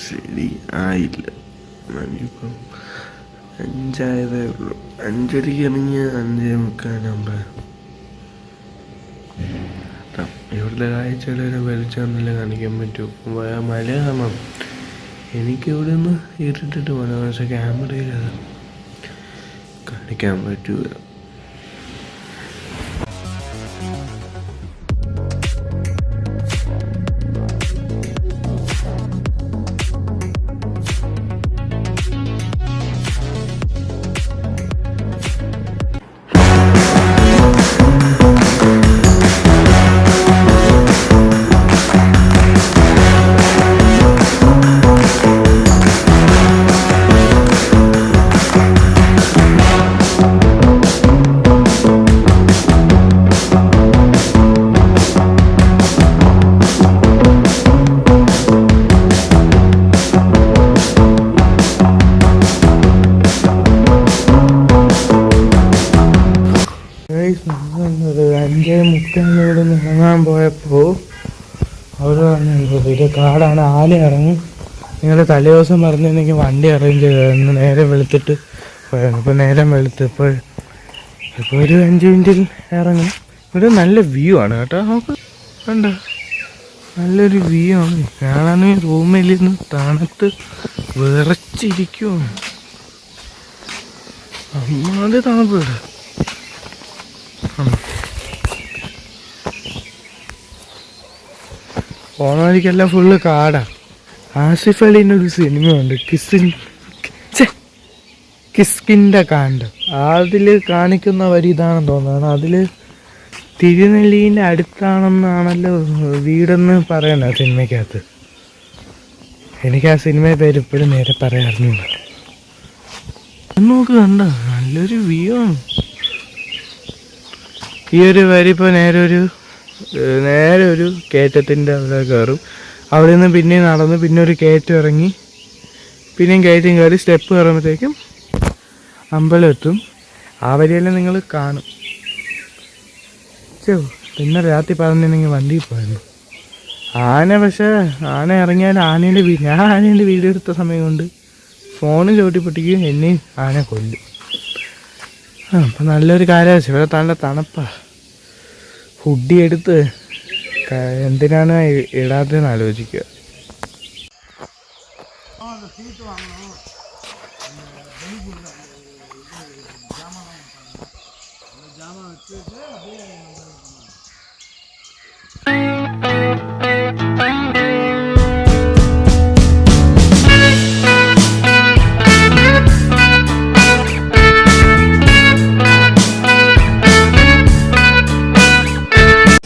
ശരി ആയില്ല. ഇപ്പം 5 ഉള്ളൂ. 5:30 ഇറങ്ങിയ 5:45 ഇവിടുത്തെ കാഴ്ചകളൊരു വെളിച്ചമൊന്നുമില്ല കാണിക്കാൻ പറ്റൂ. മല കാണാം. എനിക്കിവിടെ നിന്ന് ഇരുട്ടിട്ട് പോകണം, പക്ഷെ ക്യാമറയിൽ അത് കാണിക്കാൻ പറ്റൂല. ഇവിടെ ഇറങ്ങാൻ പോയപ്പോൾ അവർ പറഞ്ഞു ഇത് കാടാണ്, ആല ഇറങ്ങും. നിങ്ങൾ തലേദിവസം പറഞ്ഞിട്ടുണ്ടെങ്കിൽ വണ്ടി അറേഞ്ച് ചെയ്തായിരുന്നു. നേരെ വെളുത്തിട്ട് പോയായിരുന്നു. ഇപ്പോൾ നേരം വെളുത്ത് ഇപ്പോൾ ഒരു 5 മിനിറ്റിൽ ഇറങ്ങും. ഇവിടെ നല്ല വ്യൂ ആണ് കേട്ടോ. നമുക്ക് കണ്ട നല്ലൊരു വ്യൂ ആണ്. ഞാനാണെങ്കിൽ റൂമിൽ നിന്ന് തണുത്ത് വിറച്ചിരിക്കുവാണ്. അമ്മാതെ തണുപ്പ് ഇവിടെ. പോണ വഴിക്കെല്ലാം ഫുള്ള് കാടാ. ആസിഫ് അലീൻ്റെ ഒരു സിനിമയുണ്ട്, കിസ്കിൻ്റെ കാണ്ടം. അതിൽ കാണിക്കുന്ന വരി ഇതാണെന്ന് തോന്നുന്നു. അതിൽ തിരുനെല്ലീൻ്റെ അടുത്താണെന്നാണല്ലോ വീടെന്ന് പറയണ സിനിമയ്ക്കകത്ത്. എനിക്ക് ആ സിനിമയുടെ പേര് ഇപ്പോഴും നേരെ പറയാറുണ്ട്. നോക്ക് കണ്ട നല്ലൊരു വ്യൂ ആണ്. ഈ ഒരു വരി ഇപ്പോൾ നേരെ ഒരു കയറ്റത്തിൻ്റെ അവിടെ കയറും. അവിടെ നിന്ന് പിന്നെ നടന്ന് പിന്നെ ഒരു കയറ്റം ഇറങ്ങി പിന്നെയും കയറ്റം കയറി സ്റ്റെപ്പ് കയറുമ്പോഴത്തേക്കും അമ്പലം എത്തും. ആ വരിയെല്ലാം നിങ്ങൾ കാണും. പിന്നെ രാത്രി പറഞ്ഞിട്ടുണ്ടെങ്കിൽ വണ്ടിയിൽ പോയിരുന്നു. പക്ഷേ ആന ഇറങ്ങിയാൽ ഞാൻ ആനേൻ്റെ വീഡിയോ എടുത്ത സമയം കൊണ്ട് ഫോണ് ചവിട്ടിപ്പൊട്ടിക്കും, എന്നെയും ആന കൊല്ലും. അപ്പം നല്ലൊരു കാലാവസ്ഥ. ഇവിടെ നല്ല തണുപ്പാണ്. ഹുഡി എടുത്ത് എന്തിനാണ് ഇടാത്തതെന്ന് ആലോചിക്കുക.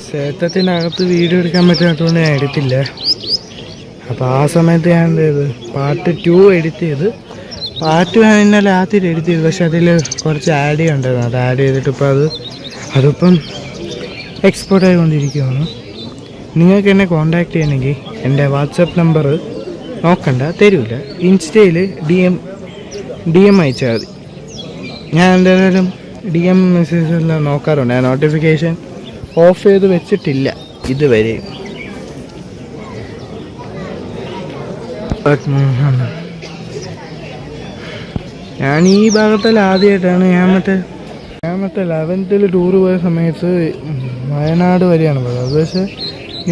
ക്ഷേത്രത്തിനകത്ത് വീഡിയോ എടുക്കാൻ പറ്റാത്തതുകൊണ്ട് ഞാൻ എടുത്തില്ല. അപ്പോൾ ആ സമയത്ത് ഞാൻ എന്ത് ചെയ്ത് പാർട്ട് 2 എഡിറ്റ് ചെയ്ത്. പാർട്ട് 1 ഇന്നലെ രാത്രി എഡിറ്റ് ചെയ്തു. പക്ഷെ അതിൽ കുറച്ച് ആഡ് ചെയ്യണ്ടായിരുന്നു. അത് ആഡ് ചെയ്തിട്ട് ഇപ്പോൾ അതിപ്പം എക്സ്പോർട്ട് ആയിക്കൊണ്ടിരിക്കുകയാണ്. നിങ്ങൾക്ക് എന്നെ കോൺടാക്റ്റ് ചെയ്യണമെങ്കിൽ എൻ്റെ വാട്സപ്പ് നമ്പർ നോക്കണ്ട, തരൂല. ഇൻസ്റ്റയിൽ DM അയച്ചാൽ മതി. ഞാൻ എന്തായാലും DM മെസ്സേജ് എല്ലാം നോക്കാറുണ്ട്. ഞാൻ നോട്ടിഫിക്കേഷൻ ഓഫ് ചെയ്ത് വെച്ചിട്ടില്ല ഇതുവരെ. ഞാൻ ഈ ഭാഗത്തിൽ ആദ്യമായിട്ടാണ്. ഞാൻ മറ്റേ 11th ടൂറ് പോയ സമയത്ത് വയനാട് വരെയാണ് പോയത്. പക്ഷേ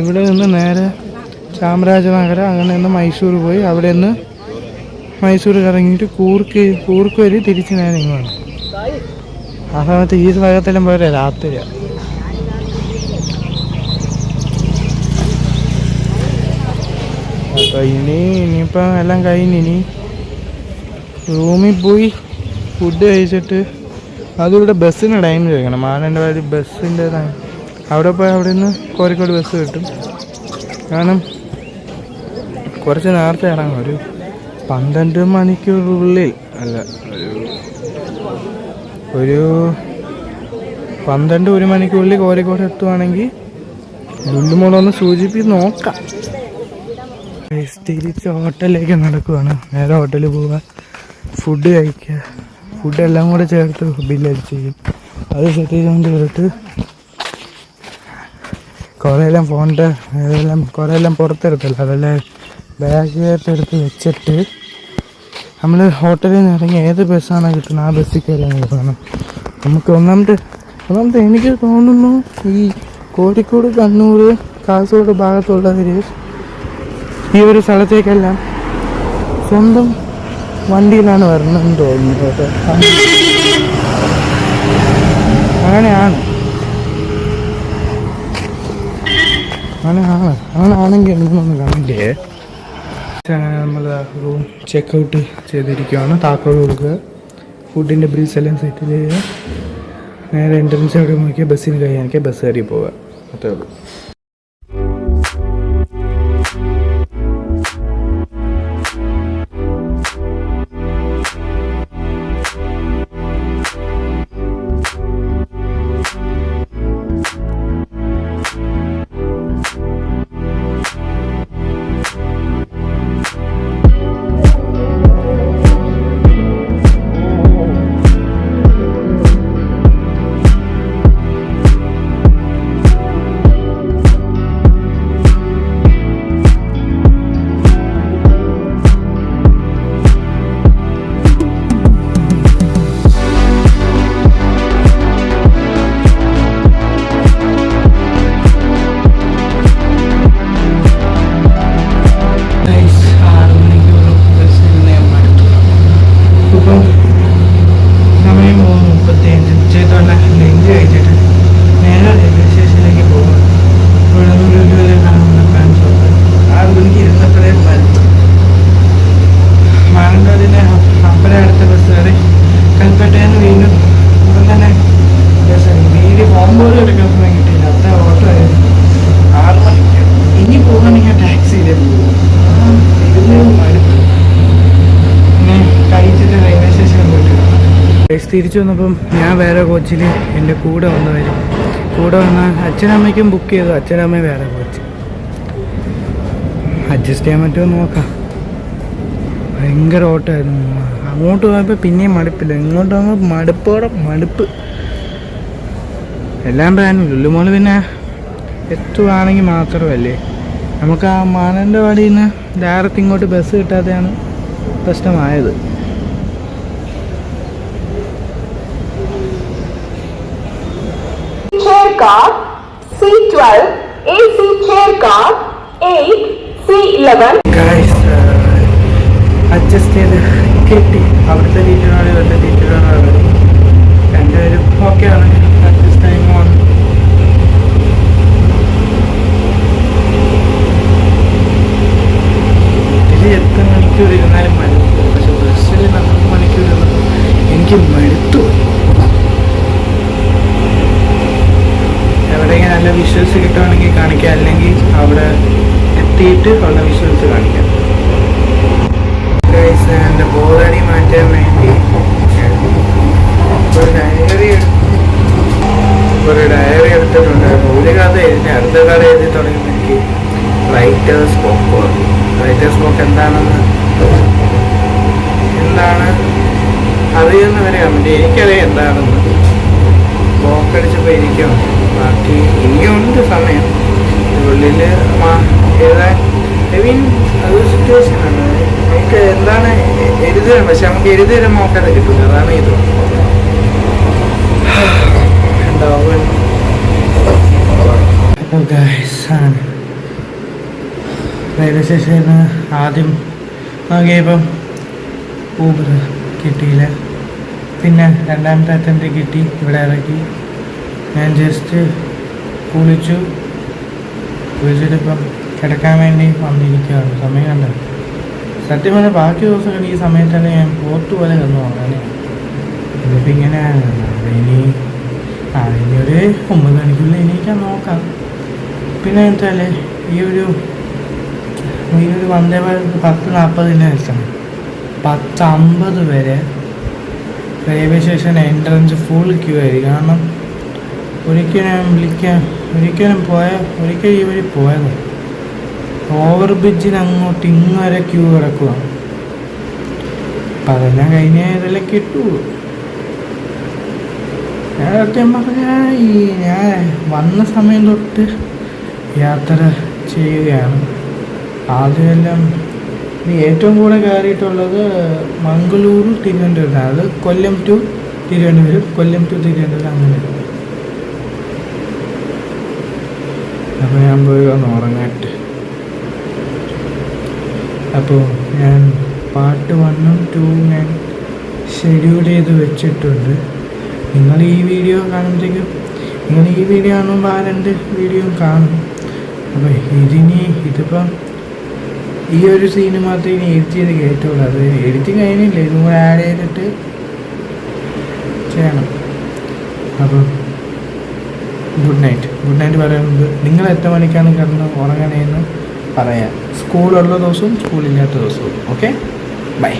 ഇവിടെ നിന്ന് നേരെ ചാമരാജനഗരം അങ്ങനെ നിന്ന് മൈസൂർ പോയി. അവിടെ നിന്ന് മൈസൂർ കറങ്ങിയിട്ട് കൂർക്ക് വരെ തിരിച്ച് നേരെ ഇങ്ങോട്ട്. ആ സമയത്ത് ഈ ഭാഗത്തെല്ലാം പോയ രാത്രിയാണ്. അപ്പോൾ ഇനിയിപ്പോൾ എല്ലാം കഴിഞ്ഞ് ഇനി റൂമിൽ പോയി ഫുഡ് കഴിച്ചിട്ട് അതിവിടെ ബസ്സിന് ടൈം ചോദിക്കണം. മാനന്തവാടി ബസ്സിൻ്റെ ടൈം. അവിടെ പോയി അവിടെ നിന്ന് കോഴിക്കോട് ബസ് കിട്ടും. കാരണം കുറച്ച് നേരത്തെ ഇറങ്ങും. ഒരു 12 മണിക്കൂറുള്ളിൽ അല്ല, ഒരു 1 മണിക്കൂറിൽ കോഴിക്കോട് എത്തുവാണെങ്കിൽ ലുല്ലുമോളൊന്ന് സൂചിപ്പിച്ച് നോക്കാം. തിരിച്ച് ഹോട്ടലിലേക്ക് നടക്കുവാണ്. നേരെ ഹോട്ടലിൽ പോവുക, ഫുഡ് കഴിക്കുക. ഫുഡെല്ലാം കൂടെ ചേർത്ത് ബില്ലടിച്ച് ചെയ്യും. അത് സെറ്റ് ചെയ്തുകൊണ്ട് വന്നിട്ട് കുറേയെല്ലാം ഫോണിൻ്റെ ഇതെല്ലാം കുറേയെല്ലാം പുറത്തെടുത്തല്ലോ, അതെല്ലാം ബാഗിലോട്ടെടുത്ത് വെച്ചിട്ട് നമ്മൾ ഹോട്ടലിൽ നിന്ന് ഇറങ്ങി ഏത് ബസ്സാണോ കിട്ടുന്നത് ആ ബസ്സിൽ കയറാൻ പോകണം. നമുക്ക് ഒന്നാമത്തെ എനിക്ക് തോന്നുന്നു ഈ കോഴിക്കോട്, കണ്ണൂർ, കാസർഗോഡ് ഭാഗത്തുള്ളവർ ഈ ഒരു സ്ഥലത്തേക്കെല്ലാം സ്വന്തം വണ്ടിയിലാണ് വരണമെന്ന് തോന്നുന്നു കേട്ടോ. അങ്ങനെയാണെങ്കിൽ എന്തൊന്നും കാണില്ലേ. നമ്മൾ റൂം ചെക്കൗട്ട് ചെയ്തിരിക്കുകയാണ്. താക്കോൽ കൊടുക്കുക, ഫുഡിൻ്റെ ബിൽസ് എല്ലാം സെറ്റിൽ ചെയ്യുക, നേരെ എൻട്രൻസ് അവിടെ നോക്കിയാൽ ബസ്സിന് കഴിയാനൊക്കെ ബസ് കയറി പോവുക. അത്രേ ഉള്ളൂ. തിരിച്ചു വന്നപ്പം ഞാൻ വേറെ കോച്ചിൽ എൻ്റെ കൂടെ വന്ന അച്ഛനമ്മയ്ക്കും ബുക്ക് ചെയ്തു. അച്ഛനമ്മ വേറെ കോച്ച്. അഡ്ജസ്റ്റ് ചെയ്യാൻ പറ്റുമോ നോക്കാം. ഭയങ്കര ഓട്ടമായിരുന്നു. അങ്ങോട്ട് പോയപ്പോൾ പിന്നെയും മടുപ്പില്ല, ഇങ്ങോട്ട് പോകുമ്പോൾ മടുപ്പ്. എല്ലാം പ്ലാനും ലുല്ലുമോൾ പിന്നെ എത്തുവാണെങ്കിൽ മാത്രമല്ലേ. നമുക്ക് ആ മാനന്തവാടിയിൽ നിന്ന് ഡയറക്റ്റ് ഇങ്ങോട്ട് ബസ് കിട്ടാതെയാണ് പ്രശ്നമായത്. Chair car C12, AC chair car 8, C11. Guys, adjust ചെയ്ത് കിട്ടി. അവിടുത്തെ ഡീറ്റെയിലാണ് ഇവിടുത്തെ ഡീറ്റെയിലാണ്. രണ്ടുപേരും ഓക്കെയാണ്. അഡ്ജസ്റ്റ് ടൈം വന്നു. ഇതിൽ എത്ര മണിക്കൂർ ഇരുന്നാലും മടുത്തു. പക്ഷെ ബസ്സിൽ 4 മണിക്കൂർ ഇരുന്നപ്പോൾ എനിക്ക് മടുത്തു. എവിടെയെങ്കിലും നല്ല വിഷ്വൽസ് കിട്ടുവാണെങ്കിൽ കാണിക്കാം, അല്ലെങ്കിൽ അവിടെ എത്തിയിട്ട് ഉള്ള വിഷ്വൽസ് കാണിക്കാം. എൻ്റെ ബോറടി മാറ്റാൻ വേണ്ടി ഒരു ഡയറി എടുത്തിട്ടുണ്ടായിരുന്നു. ഒരു കഥ എഴുതി, അടുത്ത കഥ എഴുതി തുടങ്ങുമ്പോൾ എനിക്ക് റൈറ്റേഴ്സ് ബ്ലോക്ക് എന്താണ് അറിയുന്നവരെ കമൻറ്റ്. എനിക്കറിയാം എന്താണെന്ന്. ബ്ലോക്കടിച്ചപ്പോൾ ഇരിക്കണം. ബാക്കി ഇനിയുണ്ട് സമയം. ഉള്ളിൽ എഴുതാൻ അതൊരു സിറ്റുവേഷനാണ്. നമുക്ക് എന്താണ് എഴുതുകയാണ്, പക്ഷെ നമുക്ക് എഴുതി തരാൻ നോക്കാതെ കിട്ടില്ല. അതാണ് ഇത്. റെയിൽവേ സ്റ്റേഷനിൽ ആദ്യം നോക്കിയപ്പം ഊബർ കിട്ടിയില്ല. പിന്നെ രണ്ടാമത്തെ അറ്റംപ്റ്റ് കിട്ടി. ഇവിടെ ഇറക്കി. ഞാൻ ജസ്റ്റ് കുളിച്ചിട്ടിപ്പം കിടക്കാൻ വേണ്ടി വന്നിരിക്കുകയാണ്. സമയം കണ്ടത്. സത്യം പറഞ്ഞാൽ ബാക്കി ദിവസങ്ങൾ ഈ സമയത്താണ് ഞാൻ പോത്ത് പോലെ കിടന്നു അങ്ങനെ. ഇതിപ്പോൾ ഇങ്ങനെയാണ്. ഇനി ഒരു 9 മണിക്കുള്ളിൽ എണീക്കാൻ നോക്കാം. പിന്നെ വെച്ചാൽ ഈ ഒരു വന്ദേ ഭാരത് 10:40 വെച്ചാണ് 10:50 വരെ railway station entrance full queue ആയിരിക്കും. കാരണം ഒരിക്കൽ ഈ വഴി പോയത് ഓവർ ബ്രിഡ്ജിന് അങ്ങോട്ട് ഇങ്ങുവരെ ക്യൂ കിടക്കുക. അപ്പം അതെല്ലാം കഴിഞ്ഞാൽ ഇതെല്ലാം കിട്ടുള്ളൂ. ഞാൻ സത്യം പറഞ്ഞാൽ ഞാൻ വന്ന സമയം തൊട്ട് യാത്ര ചെയ്യുകയാണ്. ആദ്യമെല്ലാം ഏറ്റവും കൂടുതൽ കയറിയിട്ടുള്ളത് മംഗളൂരു തിരുവനന്തപുരം, അത് കൊല്ലം ടു തിരുവനന്തപുരം, കൊല്ലം ടു തിരുവനന്തപുരം അങ്ങനെ. അപ്പോൾ ഞാൻ പോയി ഒന്ന് ഉറങ്ങട്ടെ. അപ്പോൾ ഞാൻ പാർട്ട് 1ഉം 2ഉം ഞാൻ ഷെഡ്യൂൾ ചെയ്ത് വെച്ചിട്ടുണ്ട്. നിങ്ങൾ ഈ വീഡിയോ കാണുമ്പോഴത്തേക്കും നിങ്ങൾ ഈ വീഡിയോ കാണുമ്പോൾ ആ 2 വീഡിയോയും കാണും. അപ്പോൾ ഇതിപ്പം ഈ ഒരു സീന് മാത്രമേ ഇനി എഡിറ്റ് ചെയ്ത് കയറ്റുള്ളൂ. അത് എഡിറ്റിങ് കഴിഞ്ഞില്ല, ഇതും കൂടെ ആഡ് ചെയ്തിട്ട് ചെയ്യണം. അപ്പോൾ ഗുഡ് നൈറ്റ് പറയുന്നത് നിങ്ങൾ എത്ര മണിക്കാണ് കിടന്ന് ഉറങ്ങണേന്ന് പറയാം. സ്കൂളുള്ള ദിവസവും സ്കൂളില്ലാത്ത ദിവസവും. Okay, by.